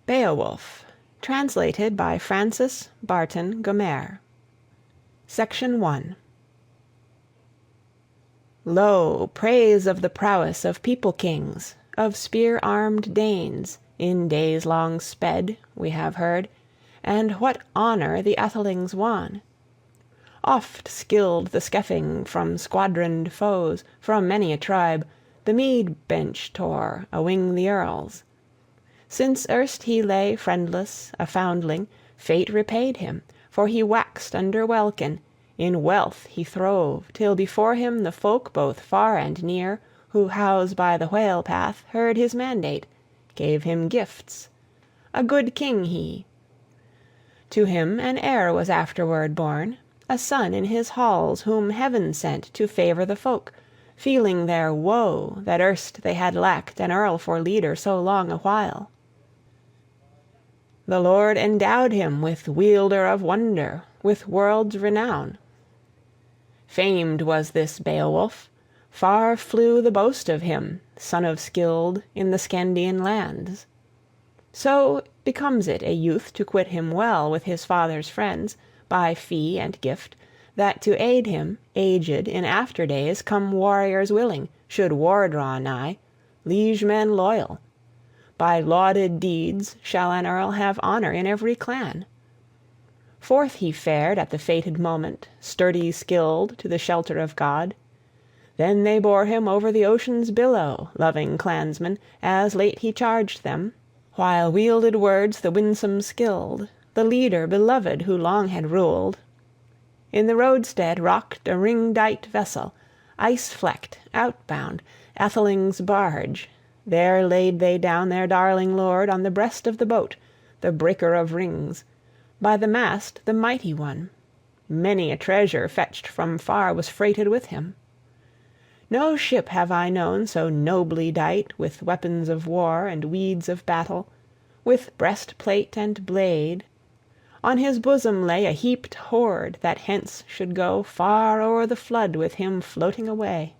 Beowulf, translated by Francis Barton Gomer. Section 1. Lo, praise of the prowess of people-kings, of spear-armed Danes, in days long sped, we have heard, and what honor the athelings won! Oft skilled the Scefing from squadroned foes, from many a tribe, the mead-bench tore, awing the earls. Since erst he lay friendless, a foundling, fate repaid him, for he waxed under welkin, in wealth he throve, till before him the folk both far and near, who house by the whale-path, heard his mandate, gave him gifts. A good king he. To him an heir was afterward born, a son in his halls whom heaven sent to favor the folk, feeling their woe, that erst they had lacked an earl for leader so long a while. The Lord endowed him with wielder of wonder, with world's renown. Famed was this Beowulf, far flew the boast of him, son of Scyld, in the Scandian lands. So becomes it a youth to quit him well with his father's friends, by fee and gift, that to aid him, aged, in after days come warriors willing, should war draw nigh, liegemen loyal. By lauded deeds shall an earl have honor in every clan. Forth he fared at the fated moment, sturdy Scyld, to the shelter of God. Then they bore him over the ocean's billow, loving clansmen, as late he charged them, while wielded words the winsome Scyld, the leader beloved who long had ruled. In the roadstead rocked a ring-dight vessel, ice-flecked, outbound, atheling's barge. There laid they down their darling lord on the breast of the boat, the breaker of rings, by the mast the mighty one. Many a treasure fetched from far was freighted with him. No ship have I known so nobly dight with weapons of war and weeds of battle, with breastplate and blade. On his bosom lay a heaped hoard that hence should go far o'er the flood with him floating away.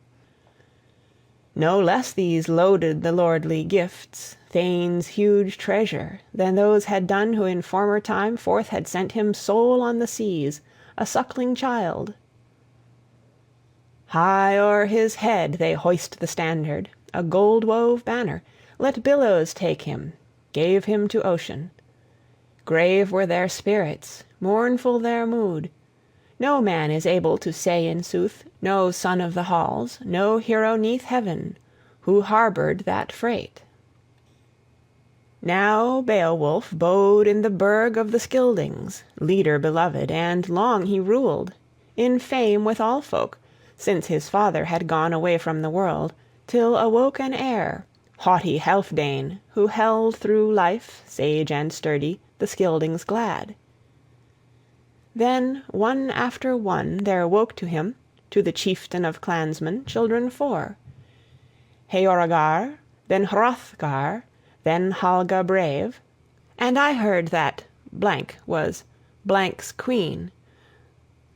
No less these loaded the lordly gifts, thane's huge treasure, than those had done who in former time forth had sent him sole on the seas, a suckling child. High o'er his head they hoist the standard, a gold-wove banner, let billows take him, gave him to ocean. Grave were their spirits, mournful their mood. No man is able to say in sooth, no son of the halls, no hero 'neath heaven, who harbored that freight. Now Beowulf bode in the burg of the Scyldings, leader beloved, and long he ruled, in fame with all folk, since his father had gone away from the world, till awoke an heir, haughty Healfdene, who held through life, sage and sturdy, the Scyldings glad. Then, one after one, there woke to him, to the chieftain of clansmen, children four. Heorogar, then Hrothgar, then Halga brave, and I heard that was Blank's queen,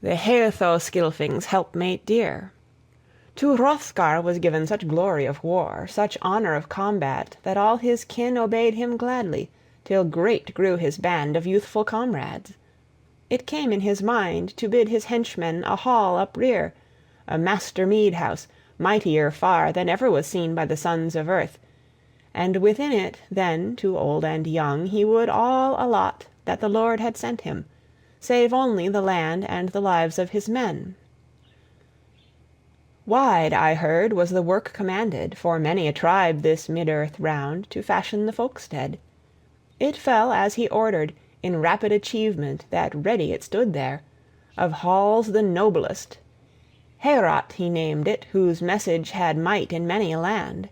the Heathoscylfings' helpmate dear. To Hrothgar was given such glory of war, such honor of combat, that all his kin obeyed him gladly, till great grew his band of youthful comrades. It came in his mind to bid his henchmen a hall uprear, a master mead-house, mightier far than ever was seen by the sons of earth, and within it then to old and young he would all allot that the Lord had sent him, save only the land and the lives of his men. Wide, I heard, was the work commanded, for many a tribe this mid-earth round, to fashion the folkstead. It fell as he ordered, in rapid achievement, that ready it stood there, of halls the noblest. Heorot he named it, whose message had might in many a land.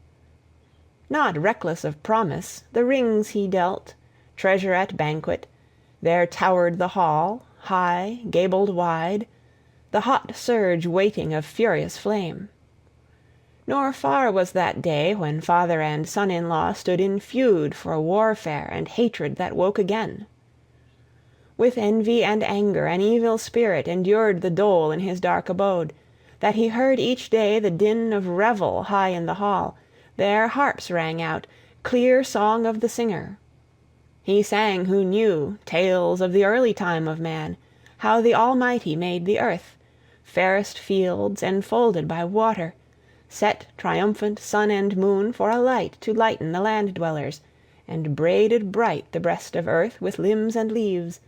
Not reckless of promise, the rings he dealt, treasure at banquet. There towered the hall, high, gabled wide, the hot surge waiting of furious flame. Nor far was that day when father and son-in-law stood in feud for warfare and hatred that woke again. With envy and anger an evil spirit endured the dole in his dark abode, that he heard each day the din of revel high in the hall. There harps rang out, clear song of the singer. He sang who knew tales of the early time of man, how the Almighty made the earth, fairest fields enfolded by water, set triumphant sun and moon for a light to lighten the land-dwellers, and braided bright the breast of earth with limbs and leaves,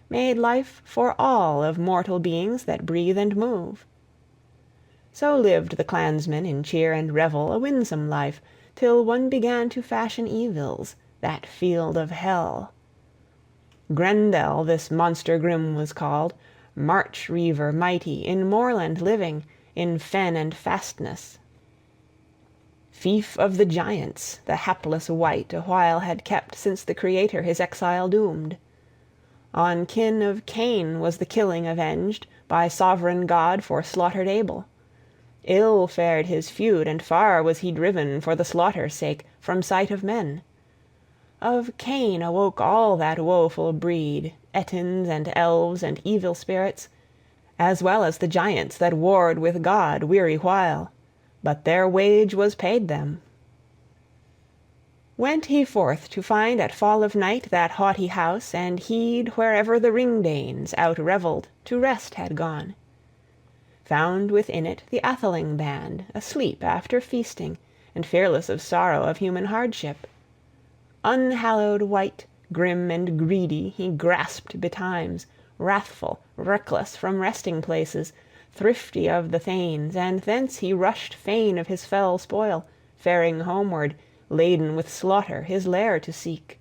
made life for all of mortal beings that breathe and move. So lived the clansmen in cheer and revel a winsome life, till one began to fashion evils, that field of hell. Grendel this monster grim was called, march-reaver mighty, in moorland living, in fen and fastness. Fief of the giants, the hapless wight a while had kept since the Creator his exile doomed. On kin of Cain was the killing avenged by sovereign God for slaughtered Abel. Ill fared his feud, and far was he driven for the slaughter's sake from sight of men. Of Cain awoke all that woeful breed, Etins and elves and evil spirits, as well as the giants that warred with God weary while, but their wage was paid them. Went he forth to find at fall of night that haughty house, and heed wherever the Ring-Danes out-revelled, to rest had gone. Found within it the atheling band, asleep after feasting, and fearless of sorrow of human hardship. Unhallowed wight, grim and greedy, he grasped betimes, wrathful, reckless from resting-places, thrifty of the thanes, and thence he rushed fain of his fell spoil, faring homeward, laden with slaughter, his lair to seek.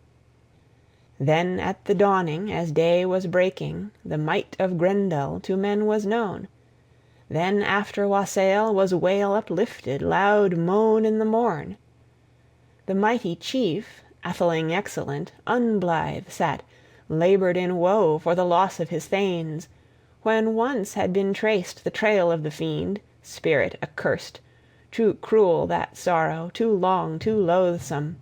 Then at the dawning, as day was breaking, the might of Grendel to men was known. Then after wassail was wail uplifted, loud moan in the morn. The mighty chief, atheling excellent, unblithe sat, labored in woe for the loss of his thanes, when once had been traced the trail of the fiend, spirit accursed, too cruel that sorrow, too long, too loathsome.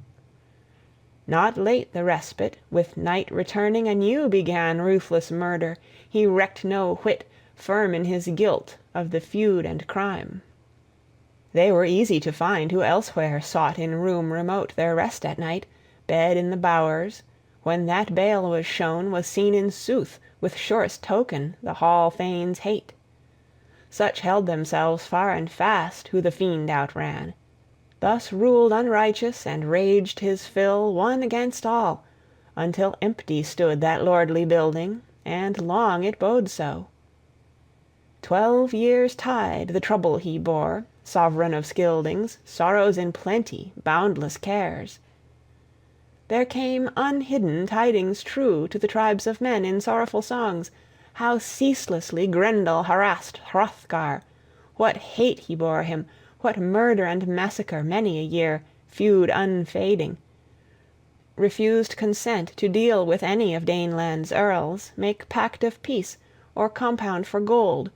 Not late the respite, with night returning anew began ruthless murder. He recked no whit, firm in his guilt of the feud and crime. They were easy to find who elsewhere sought in room remote their rest at night, bed in the bowers, when that bale was shown, was seen in sooth with surest token the hall thane's hate. Such held themselves far and fast who the fiend outran. Thus ruled unrighteous, and raged his fill one against all, until empty stood that lordly building, and long it bode so. 12 years' tide the trouble he bore, sovereign of Scyldings, sorrows in plenty, boundless cares. There came unhidden tidings true to the tribes of men in sorrowful songs, how ceaselessly Grendel harassed Hrothgar, what hate he bore him, what murder and massacre many a year, feud unfading. Refused consent to deal with any of Daneland's earls, make pact of peace, or compound for gold.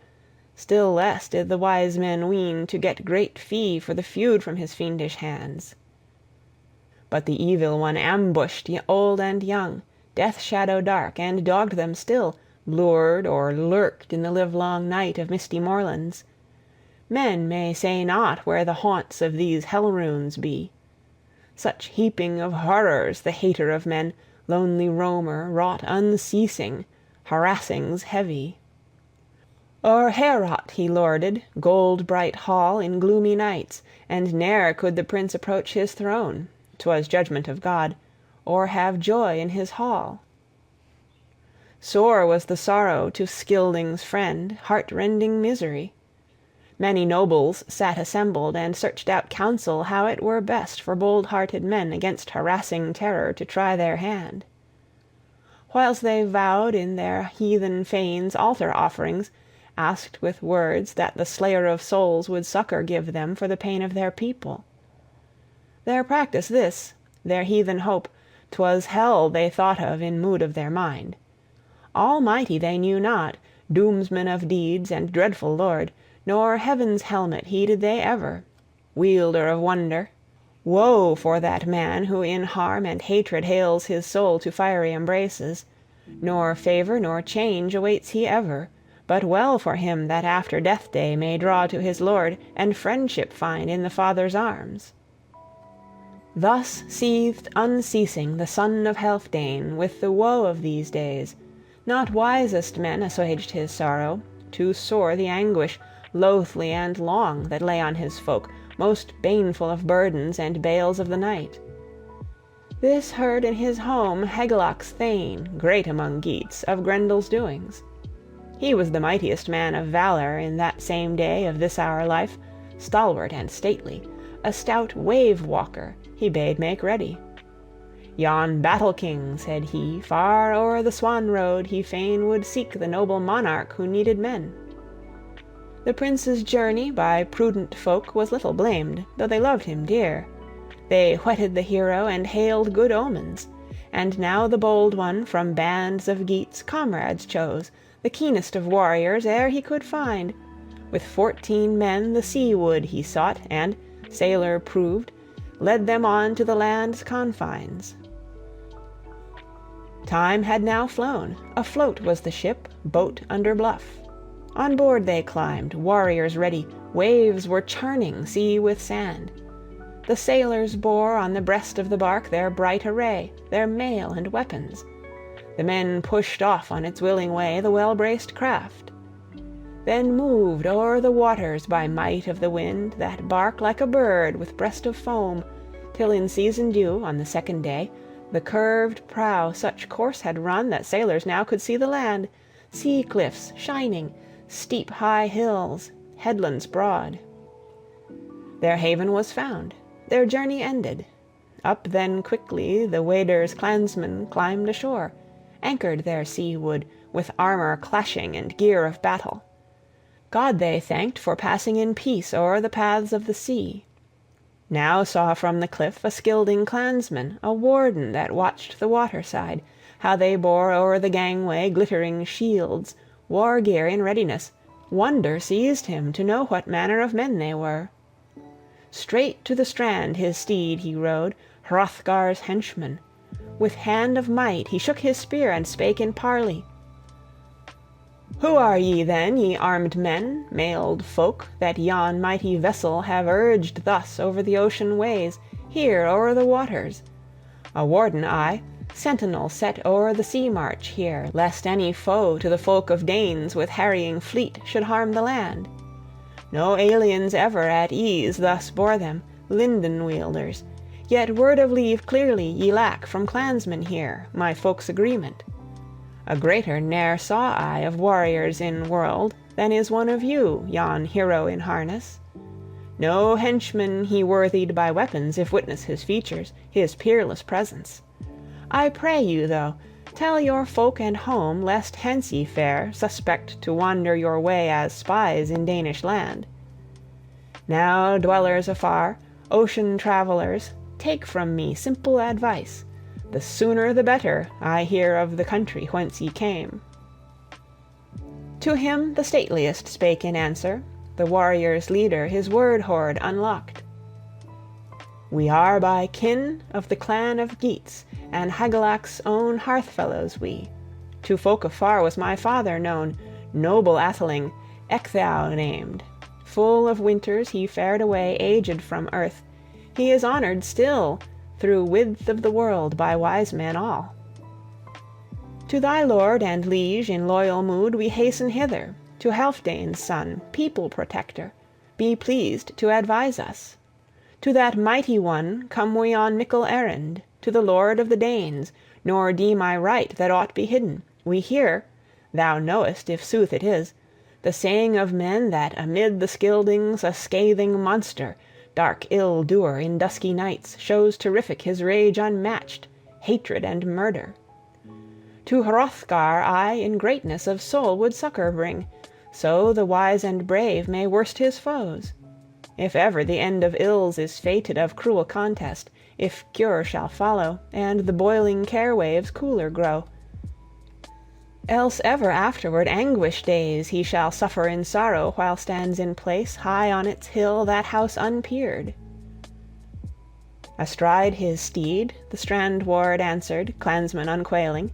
Still less did the wise men ween to get great fee for the feud from his fiendish hands. But the evil one ambushed old and young, death-shadow dark, and dogged them still, lured or lurked in the livelong night of misty moorlands. Men may say not where the haunts of these hell-runes be. Such heaping of horrors the hater of men, lonely roamer, wrought unceasing, harassings heavy. O'er Heorot he lorded, gold-bright hall, in gloomy nights, and ne'er could the prince approach his throne, 'twas judgment of God, or have joy in his hall. Sore was the sorrow to Scyldings' friend, heart-rending misery. Many nobles sat assembled, and searched out counsel how it were best for bold-hearted men against harassing terror to try their hand. Whiles they vowed in their heathen fanes altar-offerings, asked with words that the Slayer of Souls would succor give them for the pain of their people. Their practice this, their heathen hope, 'twas hell they thought of in mood of their mind. Almighty they knew not, doomsman of deeds and dreadful lord, nor heaven's helmet heeded they ever, wielder of wonder. Woe for that man who in harm and hatred hales his soul to fiery embraces. Nor favor nor change awaits he ever, but well for him that after death day may draw to his Lord, and friendship find in the Father's arms. Thus seethed unceasing the son of Healfdene with the woe of these days. Not wisest men assuaged his sorrow, too sore the anguish, loathly and long, that lay on his folk, most baneful of burdens and bales of the night. This heard in his home Hygelac's thane, great among Geats, of Grendel's doings. He was the mightiest man of valor in that same day of this our life, stalwart and stately, a stout wave-walker, he bade make ready. "Yon battle-king," said he, "far o'er the swan-road he fain would seek the noble monarch who needed men." The prince's journey by prudent folk was little blamed, though they loved him dear. They whetted the hero and hailed good omens. And now the bold one from bands of Geats comrades chose, the keenest of warriors ere he could find. With 14 men the sea-wood he sought, and, sailor proved, led them on to the land's confines. Time had now flown. Afloat was the ship, boat under bluff. On board they climbed, warriors ready, waves were churning sea with sand. The sailors bore on the breast of the bark their bright array, their mail and weapons. The men pushed off on its willing way the well-braced craft. Then moved o'er the waters by might of the wind that bark like a bird with breast of foam, till in season due, on the second day, the curved prow such course had run that sailors now could see the land, sea-cliffs shining, steep high hills, headlands broad. Their haven was found, their journey ended. Up then quickly the waders' clansmen climbed ashore, anchored their sea-wood, with armor clashing and gear of battle. God they thanked for passing in peace o'er the paths of the sea. Now saw from the cliff a Scylding clansman, a warden that watched the water-side, how they bore o'er the gangway glittering shields, war-gear in readiness. Wonder seized him to know what manner of men they were. Straight to the strand his steed he rode, Hrothgar's henchman. With hand of might he shook his spear and spake in parley. "Who are ye then, ye armed men, mailed folk, that yon mighty vessel have urged thus over the ocean ways, here o'er the waters? A warden I, sentinel set o'er the sea-march here, lest any foe to the folk of Danes with harrying fleet should harm the land. No aliens ever at ease thus bore them, linden-wielders. Yet word of leave clearly ye lack from clansmen here, my folk's agreement. A greater ne'er saw I of warriors in world than is one of you, yon hero in harness. No henchman he worthied by weapons, if witness his features, his peerless presence. I pray you, though, tell your folk and home, lest hence ye fare, suspect to wander your way as spies in Danish land. Now, dwellers afar, ocean travellers, take from me simple advice. The sooner the better I hear of the country whence ye came." To him the stateliest spake in answer, the warrior's leader his word-hoard unlocked. "We are by kin of the clan of Geats, and Hygelac's own hearth-fellows we. To folk afar was my father known, noble atheling, Ecgtheow named. Full of winters he fared away aged from earth. He is honored still through width of the world by wise men all. To thy lord and liege in loyal mood we hasten hither, to Healfdene's son, people protector. Be pleased to advise us. To that mighty one come we on mickle errand, to the lord of the Danes, nor deem I right that aught be hidden. We hear, thou knowest if sooth it is, the saying of men that amid the Scyldings a scathing monster, dark ill-doer in dusky nights, shows terrific his rage unmatched, hatred and murder. To Hrothgar I in greatness of soul would succor bring, so the wise and brave may worst his foes. If ever the end of ills is fated of cruel contest, if cure shall follow, and the boiling care-waves cooler grow, else ever afterward anguish days he shall suffer in sorrow while stands in place high on its hill that house unpeered." Astride his steed the strand-ward answered, clansman unquailing,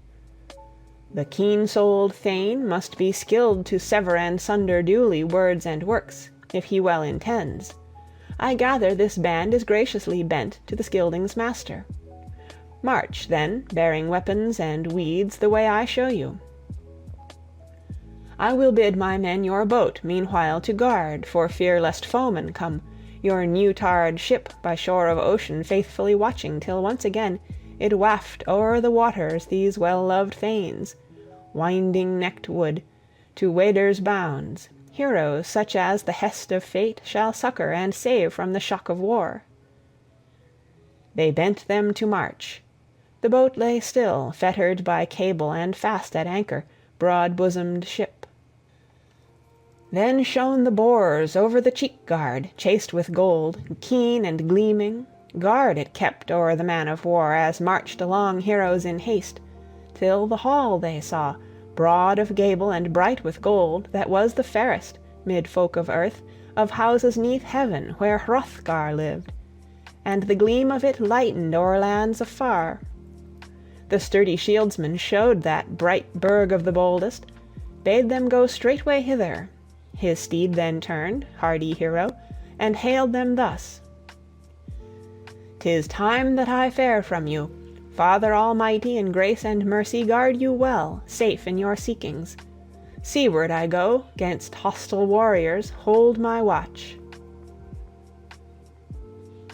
"The keen-souled thane must be skilled to sever and sunder duly words and works, if he well intends. I gather this band is graciously bent to the Scyldings' master. March, then, bearing weapons and weeds the way I show you. I will bid my men your boat meanwhile to guard, for fear lest foemen come, your new-tarred ship by shore of ocean faithfully watching till once again it waft o'er the waters these well-loved thanes, winding-necked wood, to Weders' bounds, heroes such as the hest of fate shall succor and save from the shock of war. They bent them to march. The boat lay still, fettered by cable and fast at anchor, broad-bosomed ship. Then shone the boars over the cheek-guard, chased with gold, keen and gleaming. Guard it kept o'er the man-of-war, as marched along heroes in haste, till the hall they saw, broad of gable and bright with gold, that was the fairest, mid folk of earth, of houses 'neath heaven, where Hrothgar lived, and the gleam of it lightened o'er lands afar. The sturdy shieldsman showed that bright burg of the boldest, bade them go straightway hither. His steed then turned, hardy hero, and hailed them thus: "'Tis time that I fare from you. Father Almighty in grace and mercy guard you well, safe in your seekings. Seaward I go, 'gainst hostile warriors hold my watch."